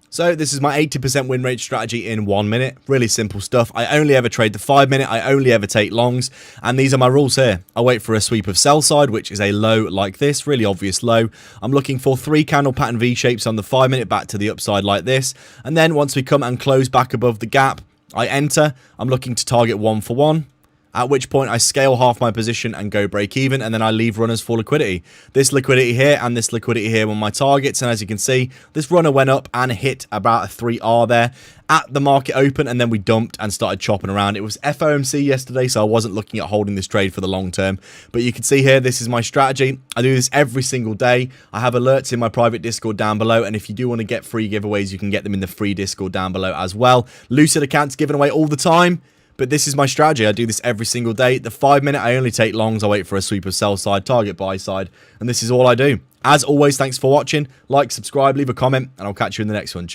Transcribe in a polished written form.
So this is my 80% win rate strategy in 1 minute. Really simple stuff. I only ever trade the 5 minute. I only ever take longs. And these are my rules here. I wait for a sweep of sell side, which is a low like this. Really obvious low. I'm looking for 3 candle pattern V shapes on the 5 minute back to the upside like this. And then once we come and close back above the gap, I enter. I'm looking to target 1 for 1. At which point I scale half my position and go break even, and then I leave runners for liquidity. This liquidity here and this liquidity here were my targets, and as you can see, this runner went up and hit about a 3R there at the market open, and then we dumped and started chopping around. It was FOMC yesterday, so I wasn't looking at holding this trade for the long term. But you can see here, this is my strategy. I do this every single day. I have alerts in my private Discord down below, and if you do want to get free giveaways, you can get them in the free Discord down below as well. Lucid accounts given away all the time. But this is my strategy. I do this every single day. The 5 minute, I only take longs. I wait for a sweep of sell side, target buy side. And this is all I do. As always, thanks for watching. Like, subscribe, leave a comment, and I'll catch you in the next one. Cheers.